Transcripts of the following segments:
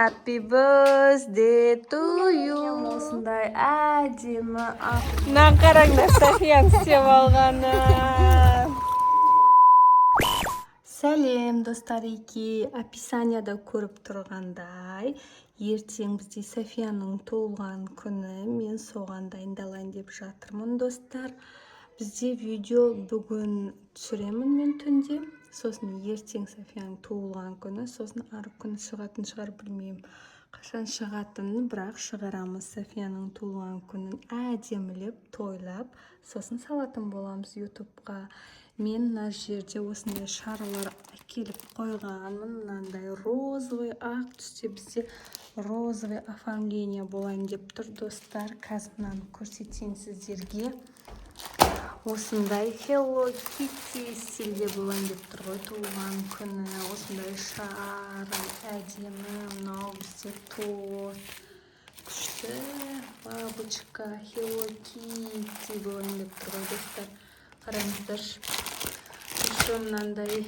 Happy birthday to you. Осындай әдемі мына қараңдар Софияның істеп алғаны. Сәлем достар, описанияда көріп тұрғандай, ертең бізде Софияның туылған күні. Мен соған дайындалайын деп жатырмын достар. Бізде видео бүгін түсіремін мен түнде. Сосын ертең Софияның туылған күні, сосын ары күні шығатын шығар, білмеймін қашан шығатынын, бірақ шығарамыз. Софияның туылған күнін әдемілеп, тойлап, сосын салатын боламыз ютубқа. Мен мына жерде осындай шаралар әкеліп қойғанмын. Мынандай розовый, ақ түсте бізде розовый оформление болайын деп тұр достар. Қазір мынаны көрсетейін сіздерге. Осындай Hello Kitty стилде болайын деп тұр ғой туылған күні. Осындай шар, әдемі, мынау бізде торт. Күшті бабочка Hello Kitty болайын деп тұр ғой достар. Қараңыздар. Еще мынандай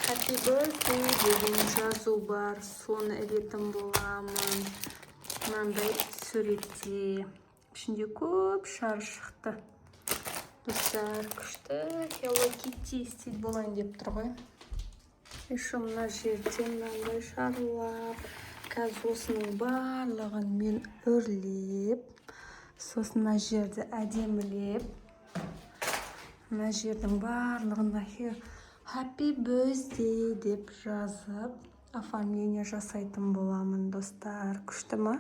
Happy Birthday деген жазу бар. Соны ілетін боламын. Мынандай суретте. Ішінде көп шар шықты. Достар, күшті Hello Kitty стиль болайын деп тұр ғой. Еще мына жерде мынандай шарлар. Қазір осының барлығын мен өрлеп, сосын мына жерді әдемілеп, мына жердің барлығында Happy Birthday деп жазып, оформление жасайтын боламын достар. Күшті ма?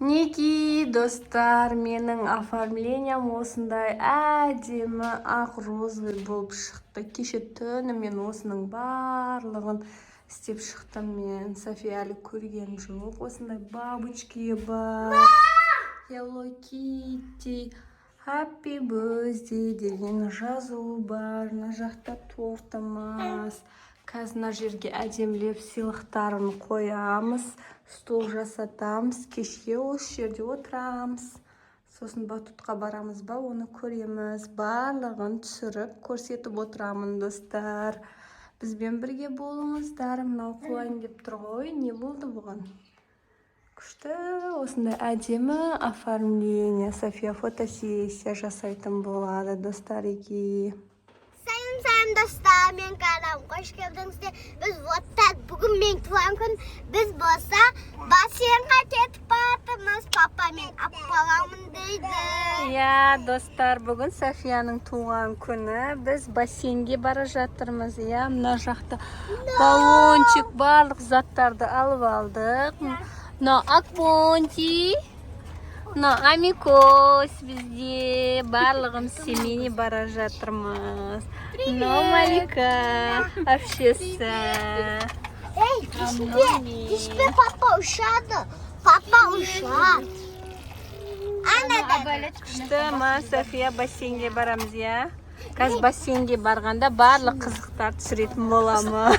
Неки достар, менің оформлениям осындай әдемі ақ розовый болып шықты. Кеше түні мен осының барлығын істеп шықтым мен. София әлі көрген жоқ. Осындай бабочки бар. Hello Kitty, Happy Birthday деген жазу бар. Мына жақта тортымыз. Қазір мына жерге әдемілеп сыйлықтарын қоямыз. Стол жасатамыз. Кешке осы жерде отырамыз. Сосын батутқа барамыз ба, оны көреміз. Барлығын түсіріп, көрсетіп отырамын достар. Бізбен бірге болыңыздар. Мынау қылайын деп тұр ғой. Не болды бұған? Күшті, осындай әдемі оформление. София фотосессия жасайтын болады достар. Sayın dostlar, men qaram, hoş geldinizler. Biz vottat bugün men tuğan kun biz bolsa bassenga ketip baramiz. Papa men appalamın deydi. Ya dostlar, bugün Sofияның туған күні. Biz бассейнге бара жатырмыз. Ya, мына жақта баллончик, барлық заттарды алып алдық. Мына акпонти, мына амикос бізде, барлығымыз семейне бара жатырмыз. Мына Малика, общеса. Ey, düşme papa uşadı. Papa uşadı. Күшті ма, София, бассейнге барамыз, я? Қазір бассейнге барғанда барлық қызықтар түсіретін боламы.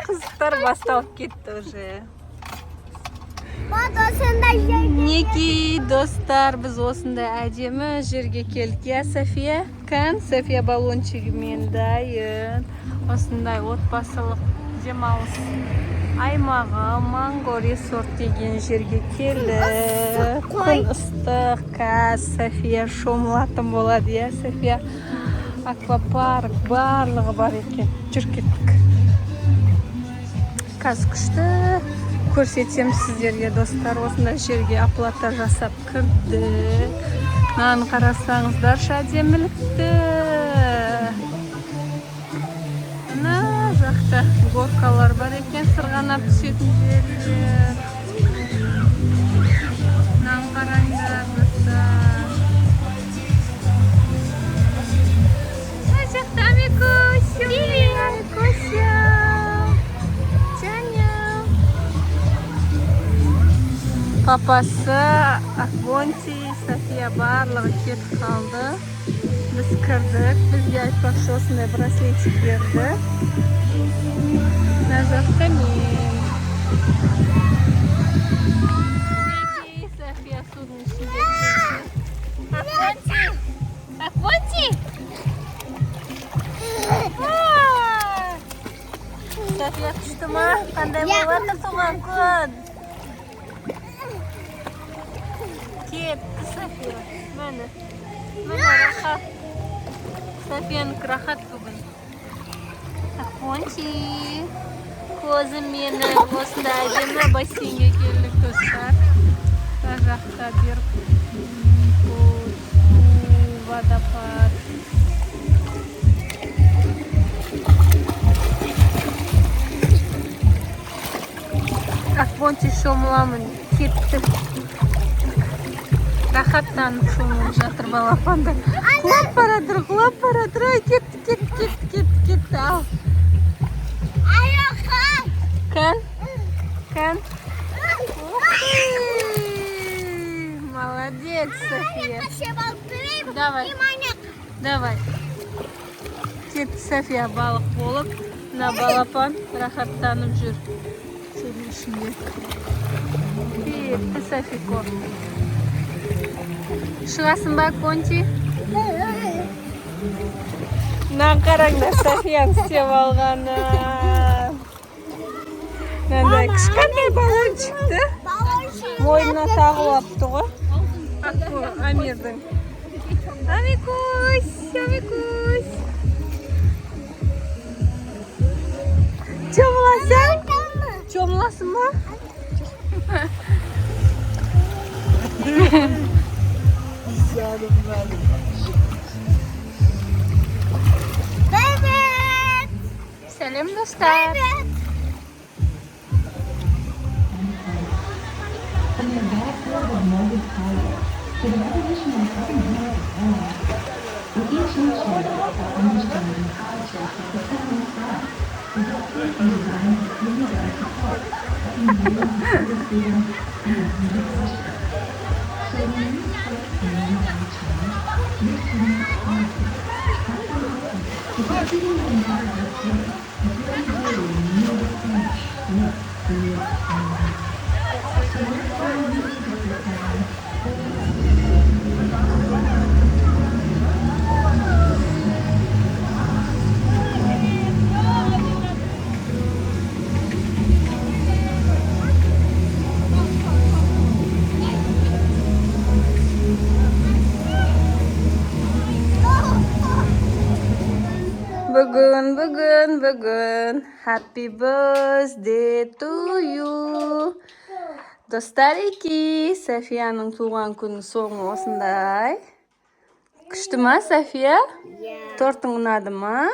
Қызықтар басталып кетті уже. Неки достар, біз осындай әдемі жерге келдік, я, София? Кән, София баллончигімен дайын. Осындай отбасылық демалыс аймағы Манго Resort деген жерге келдік. Күн ыстық, қазір София шомылатын болады, я, София? Аквапарк барлығы бар екен. Жүр кеттік. Қазір күшті көрсетсем сіздерге достар. Осындай жерге оплата жасап кірдік. Мынаны қарасаңыздар, әдемілікті. Мына жақта горкалар бар екен, сырғанап түсетін жерлер. Мынаны қараңдар достар. Мына жақта амикосио. Амикосио. Папасы, Акбонти, София барлығы кетіп қалды. Біз кірдік. Бізге айтпақшы осындай браслетик берді. Мына жақта мен. София судың ішінде. Акбонти! Акбонти! София күштіма? Қандай болатыр туған күн? Кетті София. Мәні рахат. Софияның рахат бүгін. Пончи. Көзім мені осында әдемі бассейнге келдік достар. Та жақта беріп водопад. Пончи шомыламын, кетті. Рахаттанып шомылып жатыр балапандар. Құлап баратыр. Ай, кетті. Ал. Кән? Молодец, София. Давай. Кетті София балық болып. На балапан рахаттанып жүр. Сөйлешінде. Кетті Софико. Шығасың ба, Пончи? Мына қараңдар, Софияны істеп алғаны. Мынандай кішкентай балон шықты. Мойнына тағылапты ғой. Амирдің. Амикусь. Чомыласың ба? Сәлем достар. Бүгін Happy birthday to you. Достарики, Софияның туған күні соңы осындай. Күшті ма, София? Тортың ұнады ма?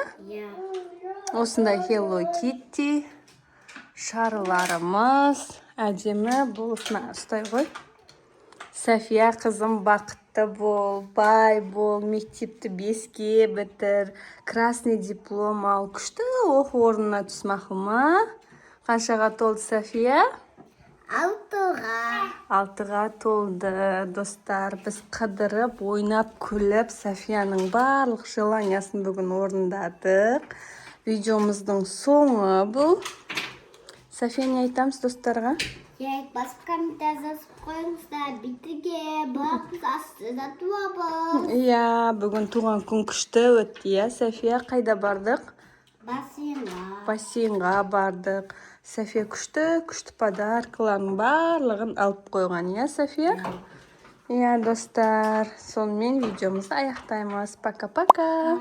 Осындай Hello Kitty. Шарыларымыз. Әдемі болысына ұстай ғой. София қызым бақытты бол, бай бол, мектепті 5-ке бітір, красный диплом ал, күшті оқу орнына түс мақұл. Қаншаға толды София? 6-ға толды достар. Біз қыдырып, ойнап, күліп, Софияның барлық желаниясын бүгін орындадық. Видеомыздың соңы бұл. София, не айтамыз достарға? Басып комментария жазып қойыңыздар, бітіге, бірақ астыда туабыз. Бүгін туған күн күшті өтті, София. Қайда бардық? Бассейнға бардық. София күшті подаркалардың барлығын алып қойған, София? Достар, сонымен видеомызды аяқтаймыз. Пока-пока.